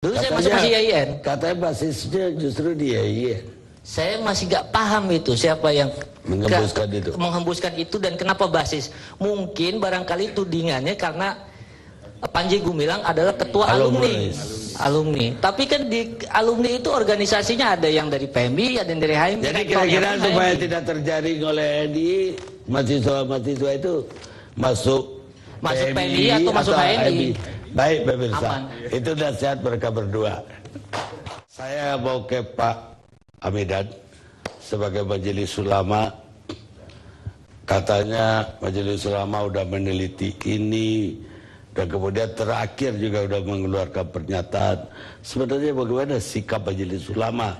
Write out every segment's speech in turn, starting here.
Dulu saya masih IAIN. Katanya basisnya justru di IAIN. Saya masih gak paham itu siapa yang menghembuskan itu dan kenapa basis. Mungkin barangkali tudingannya karena Panji Gumilang adalah ketua alumni. Tapi kan di alumni itu organisasinya ada yang dari PMI, ada yang dari HMI. Jadi kira-kira supaya tidak terjaring oleh NI, mahasiswa-mahasiswa itu masuk PMI atau masuk HMI. Baik pemirsa, itu nasihat mereka berdua. Saya mau ke Pak Hamidan sebagai Majelis Ulama. Katanya Majelis Ulama udah meneliti ini dan kemudian terakhir juga udah mengeluarkan pernyataan. Sebenarnya bagaimana sikap Majelis Ulama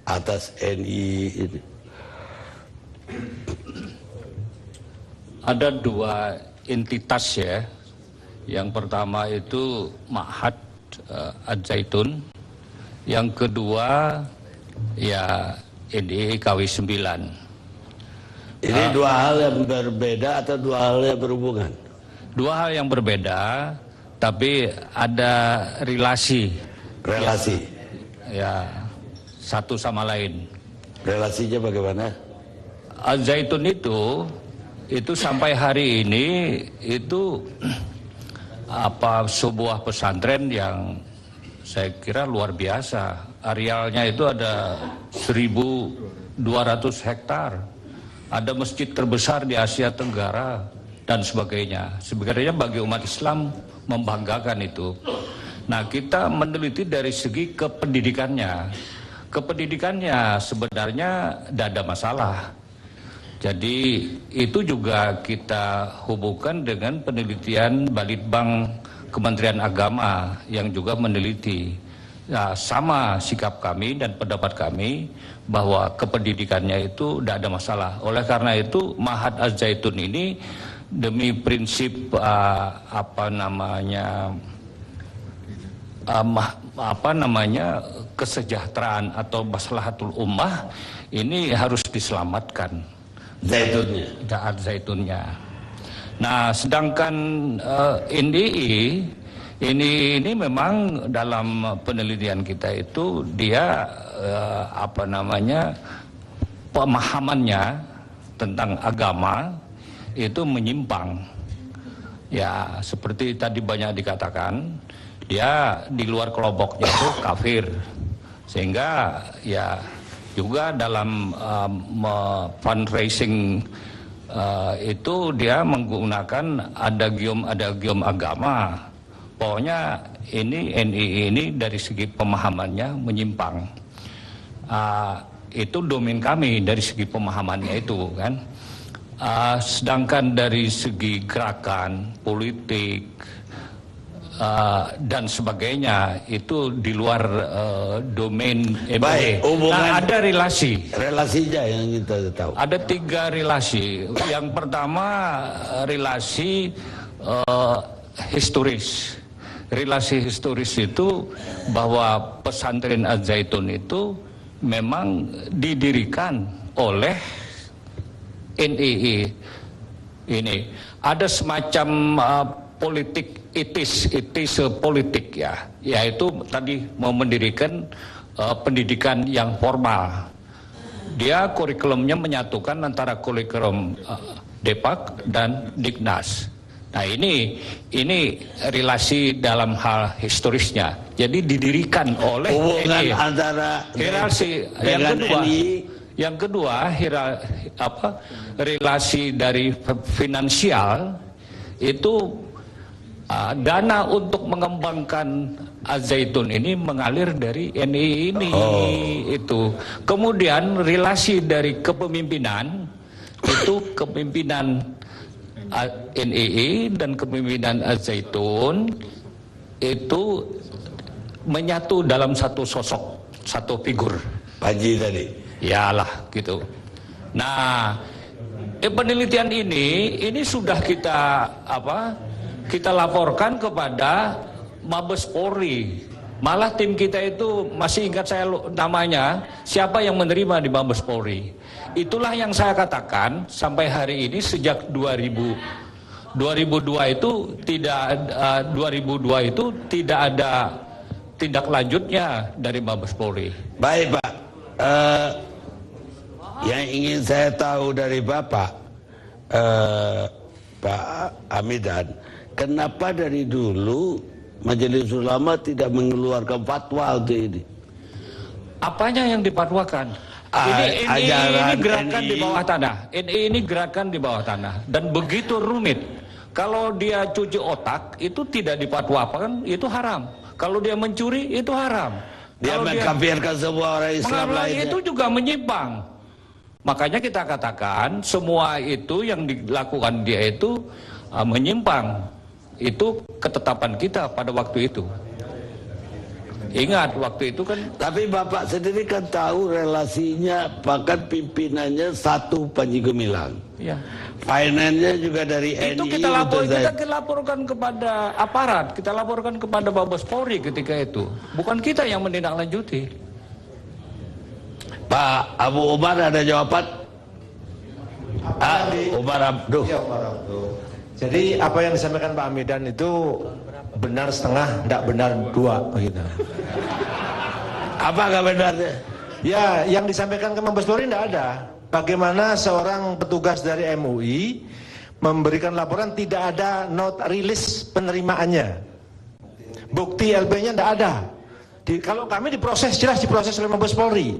atas NI ini? Ada dua entitas ya. Yang pertama itu Ma'had Az-Zaitun, yang kedua ya NII KW 9. Ini dua hal yang berbeda atau dua hal yang berhubungan? Dua hal yang berbeda, tapi ada relasi. Ya, satu sama lain. Relasinya bagaimana? Az-Zaitun itu sampai hari ini itu sebuah pesantren yang saya kira luar biasa. Arealnya itu ada 1.200 hektar. Ada masjid terbesar di Asia Tenggara dan sebagainya. Sebenarnya bagi umat Islam membanggakan itu. Nah, kita meneliti dari segi kependidikannya. Kependidikannya sebenarnya tidak ada masalah. Jadi itu juga kita hubungkan dengan penelitian Balitbang Kementerian Agama yang juga meneliti. Nah, sama sikap kami dan pendapat kami bahwa kependidikannya itu tidak ada masalah. Oleh karena itu Ma'had Az-Zaitun ini demi prinsip kesejahteraan atau maslahatul ummah ini harus diselamatkan. Zaitunnya. Nah, sedangkan NII ini memang dalam penelitian kita itu dia pemahamannya tentang agama itu menyimpang. Ya, seperti tadi banyak dikatakan, dia di luar kelompoknya itu kafir. Sehingga ya juga dalam fundraising itu dia menggunakan adagium agama. Pokoknya ini NII ini dari segi pemahamannya menyimpang. Itu domain kami dari segi pemahamannya itu kan. Sedangkan dari segi gerakan politik dan sebagainya itu di luar domain MUI. Nah, ada relasinya yang kita tahu. Ada 3 relasi. Yang pertama relasi historis. Relasi historis itu bahwa pesantren Az-Zaitun itu memang didirikan oleh NII ini. Ada semacam politik etis politik ya, yaitu tadi mau mendirikan pendidikan yang formal. Dia kurikulumnya menyatukan antara kurikulum Depak dan Diknas. Nah, ini relasi dalam hal historisnya. Jadi didirikan oleh hubungan antara relasi yang kedua relasi dari finansial itu. Dana untuk mengembangkan Az-Zaitun ini mengalir dari NII ini itu. Kemudian relasi dari kepemimpinan itu kepemimpinan NII dan kepemimpinan Az-Zaitun itu menyatu dalam satu sosok, satu figur. Panji tadi. Yalah gitu. Nah, penelitian ini sudah kita kita laporkan kepada Mabes Polri. Malah tim kita itu masih ingat saya namanya, siapa yang menerima di Mabes Polri. Itulah yang saya katakan sampai hari ini sejak 2002 itu tidak 2002 itu tidak ada tindak lanjutnya dari Mabes Polri. Baik Pak, yang ingin saya tahu dari Bapak, Pak Hamidan, kenapa dari dulu Majelis Ulama tidak mengeluarkan fatwa untuk ini? Apanya yang dipatwakan? Ini gerakan di bawah tanah. Ini gerakan di bawah tanah dan begitu rumit. Kalau dia cuci otak itu tidak dipatwakan, itu haram. Kalau dia mencuri itu haram. Dia mengkafirkan semua orang Islam lainnya. Itu juga menyimpang. Makanya kita katakan semua itu yang dilakukan dia itu menyimpang. Itu ketetapan kita pada waktu itu. Ingat waktu itu kan. Tapi Bapak sendiri kan tahu relasinya, bahkan pimpinannya satu Panji Gumilang. Ya. Finance-nya juga dari NI. Itu kita laporkan kepada aparat, kita laporkan kepada Mabes Polri ketika itu. Bukan kita yang menindaklanjuti. Pak Abu Umar ada jawaban? Umar Abduh. Ya, Umar Abduh. Jadi apa yang disampaikan Pak Hamidan itu benar setengah, tidak benar dua, begitu. Apa nggak benarnya? Ya, yang disampaikan ke Mabes Polri tidak ada. Bagaimana seorang petugas dari MUI memberikan laporan tidak ada note rilis penerimaannya. Bukti LB-nya tidak ada. Kalau kami diproses, jelas diproses oleh Mabes Polri.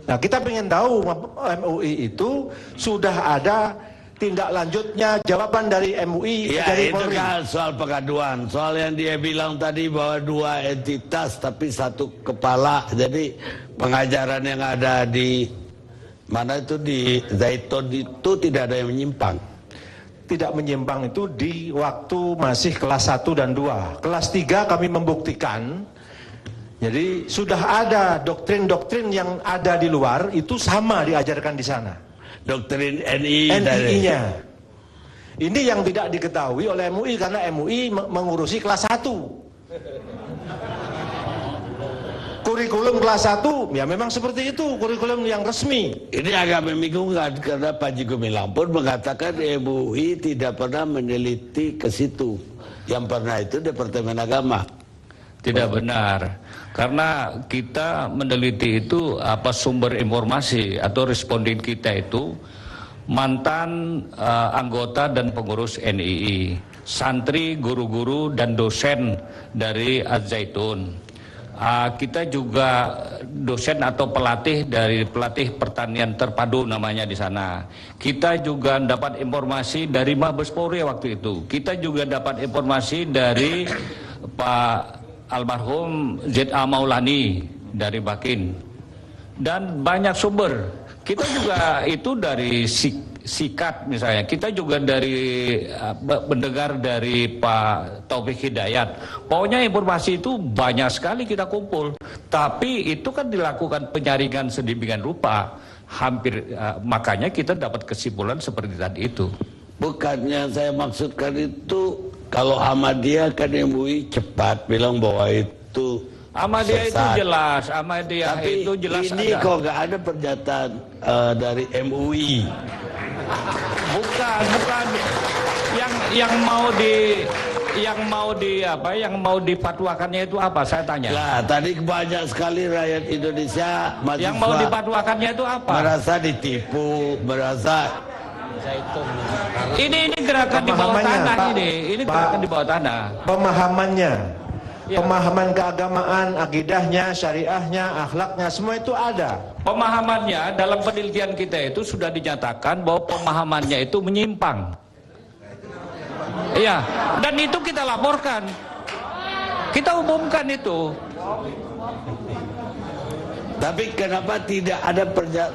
Nah, kita ingin tahu MUI itu sudah ada tindak lanjutnya, jawaban dari MUI, ya, dari itu Polri. kan soal pengaduan, soal yang dia bilang tadi bahwa dua entitas tapi satu kepala. Jadi pengajaran yang ada di mana itu di Zaitun itu tidak ada yang menyimpang. Tidak menyimpang itu di waktu masih kelas 1 dan 2. Kelas 3 kami membuktikan. Jadi sudah ada doktrin-doktrin yang ada di luar itu sama diajarkan di sana. Doktrin NI NI-nya. Ini yang tidak diketahui oleh MUI karena MUI mengurusi kelas 1. Kurikulum kelas 1 ya memang seperti itu, kurikulum yang resmi. Ini agak membingungkan karena Panji Gumilang pun mengatakan MUI tidak pernah meneliti ke situ. Yang pernah itu Departemen Agama. Tidak benar. Karena kita meneliti itu apa sumber informasi atau responden kita itu mantan anggota dan pengurus NII, santri, guru-guru dan dosen dari Az-Zaitun. Kita juga dosen atau pelatih dari pelatih pertanian terpadu namanya di sana. Kita juga dapat informasi dari Mabes Polri waktu itu. Kita juga dapat informasi dari Pak almarhum Z.A. Maulani dari Bakin. Dan banyak sumber. Kita juga itu dari Sikat misalnya, kita juga dari mendengar dari Pak Taufik Hidayat. Pokoknya informasi itu banyak sekali kita kumpul. Tapi itu kan dilakukan penyaringan sedemikian rupa. Hampir makanya kita dapat kesimpulan seperti tadi itu. Bukannya saya maksudkan itu kalau Ahmadiyah kan MUI cepat bilang bahwa itu Ahmadiyah itu jelas, Ahmadiyah tapi itu jelas. Ini ada. Kok nggak ada pernyataan dari MUI? Bukan yang mau difatwakannya itu apa? Saya tanya. Lah, tadi banyak sekali rakyat Indonesia yang mau difatwakannya itu apa? Merasa ditipu, merasa ini gerakan di bawah tanah ini gerakan di bawah tanah. Pemahamannya. Ya. Pemahaman keagamaan, akidahnya, syariahnya, akhlaknya, semua itu ada. Pemahamannya dalam penelitian kita itu sudah dinyatakan bahwa pemahamannya itu menyimpang. Iya, dan itu kita laporkan. Kita umumkan itu. Tapi kenapa tidak ada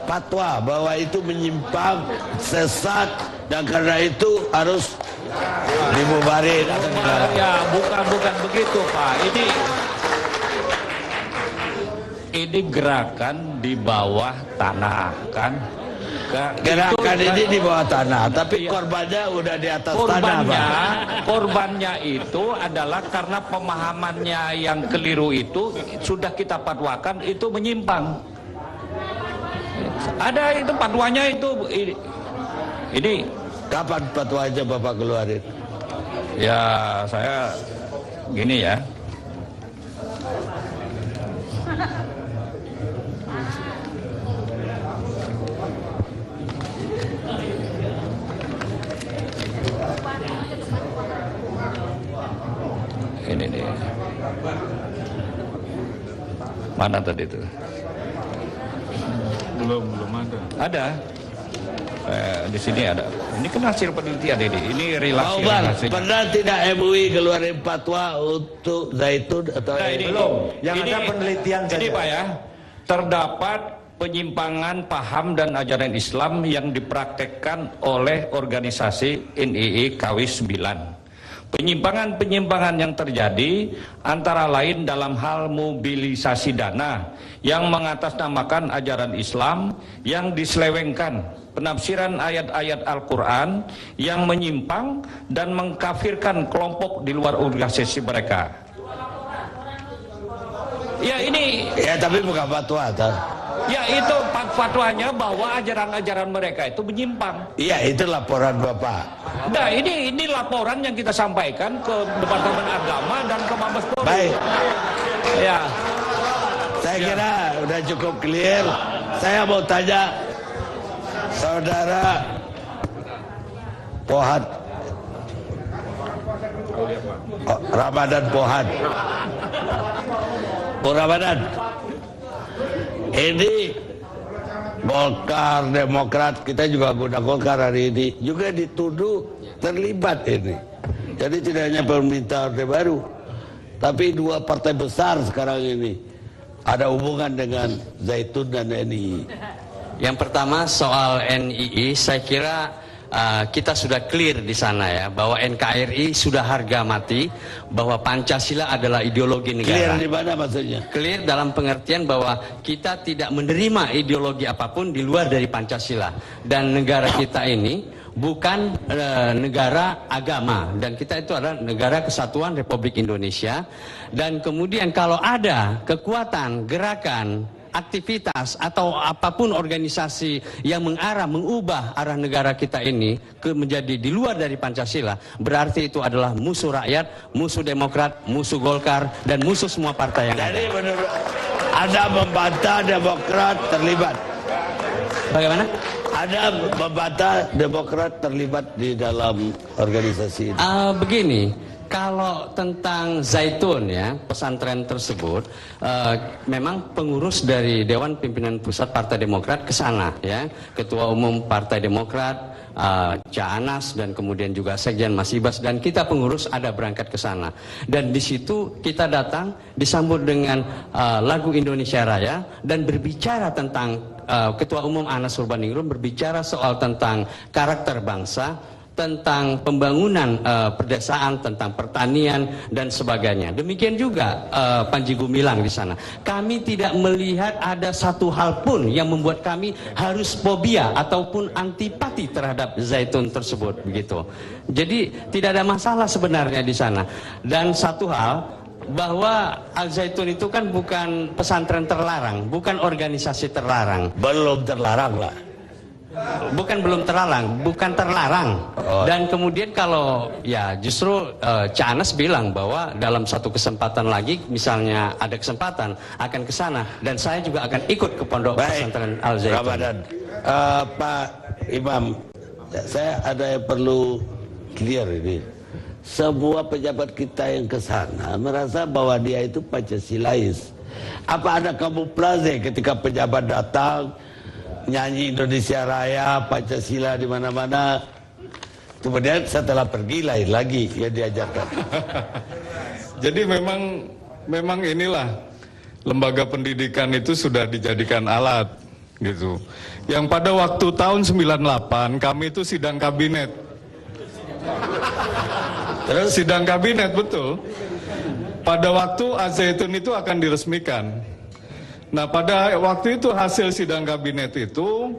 fatwa bahwa itu menyimpang, sesat, dan karena itu harus dibubarin? Ya, bukan begitu, Pak. Ini gerakan di bawah tanah, kan? Gerakan ini di bawah tanah, tapi korbannya udah di atas tanah, Pak. Korbannya itu adalah karena pemahamannya yang keliru itu sudah kita fatwakan itu menyimpang. Ada itu fatwanya itu. Ini kapan fatwanya Bapak keluarin? Ya saya gini ya. Ini nih. Mana tadi itu? Belum ada. Ada. Di sini ada. Ini kan hasil penelitian ini. Ini relasi. Pernah tidak MUI keluarin fatwa untuk zaitun atau Nah, ini belum. Yang ini, ada penelitian ini saja. Pak ya, terdapat penyimpangan paham dan ajaran Islam yang dipraktekkan oleh organisasi NII KW 9. Penyimpangan-penyimpangan yang terjadi antara lain dalam hal mobilisasi dana yang mengatasnamakan ajaran Islam yang diselewengkan, penafsiran ayat-ayat Al-Quran yang menyimpang dan mengkafirkan kelompok di luar organisasi mereka. Ya ini, ya tapi bukan fatwa toh. ya itu fatwanya bahwa ajaran-ajaran mereka itu menyimpang. Iya, itu laporan Bapak. Nah ini laporan yang kita sampaikan ke Departemen Agama dan ke Mabes Polri. Baik. Ya. Saya kira udah cukup clear. Saya mau tanya Saudara Pohat, Ramadan Pohat. Bung Ramadan, ini Golkar, Demokrat, kita juga guna Golkar hari ini juga dituduh terlibat ini. Jadi tidak hanya pemerintah Orde Baru, tapi dua partai besar sekarang ini ada hubungan dengan Zaitun dan NII. Yang pertama soal NII, saya kira kita sudah clear di sana ya, bahwa NKRI sudah harga mati, bahwa Pancasila adalah ideologi negara. Clear di mana maksudnya? Clear dalam pengertian bahwa kita tidak menerima ideologi apapun di luar dari Pancasila, dan negara kita ini bukan negara agama, dan kita itu adalah negara kesatuan Republik Indonesia. Dan kemudian kalau ada kekuatan, gerakan, aktivitas atau apapun organisasi yang mengubah arah negara kita ini menjadi di luar dari Pancasila, berarti itu adalah musuh rakyat, musuh Demokrat, musuh Golkar, dan musuh semua partai yang ada. Jadi menurut Anda membantah Demokrat terlibat? Bagaimana? Ada membantah Demokrat terlibat di dalam organisasi ini? Begini, kalau tentang Zaitun ya, pesantren tersebut, memang pengurus dari Dewan Pimpinan Pusat Partai Demokrat ke sana ya, Ketua Umum Partai Demokrat, Ca Anas, dan kemudian juga Sekjen Mas Ibas, dan kita pengurus ada berangkat ke sana. Dan di situ kita datang disambut dengan lagu Indonesia Raya dan berbicara tentang Ketua Umum Anas Urbaningrum berbicara soal tentang karakter bangsa, tentang pembangunan perdesaan, tentang pertanian dan sebagainya. Demikian juga Panji Gumilang di sana. Kami tidak melihat ada satu hal pun yang membuat kami harus fobia ataupun antipati terhadap Zaitun tersebut, begitu. Jadi tidak ada masalah sebenarnya di sana. Dan satu hal, bahwa Al-Zaitun itu kan bukan pesantren terlarang, bukan organisasi terlarang. Belum terlarang lah. Bukan belum terlarang, bukan terlarang. Dan kemudian kalau ya justru Ca Anas bilang bahwa dalam satu kesempatan lagi, misalnya ada kesempatan, akan ke sana, dan saya juga akan ikut ke pondok pesantren Al-Zaitun. Ramadan, Pak Imam, saya ada yang perlu clear ini. Semua pejabat kita yang ke sana merasa bahwa dia itu Pancasilais. Apa ada kamuflase ketika pejabat datang nyanyi Indonesia Raya, Pancasila di mana-mana, kemudian setelah pergi lain lagi yang diajarkan? Jadi memang inilah lembaga pendidikan itu sudah dijadikan alat gitu. Yang pada waktu tahun 98 kami itu sidang kabinet. Terus sidang kabinet, betul. Pada waktu Al-Zaitun itu akan diresmikan. Nah, pada waktu itu hasil sidang kabinet itu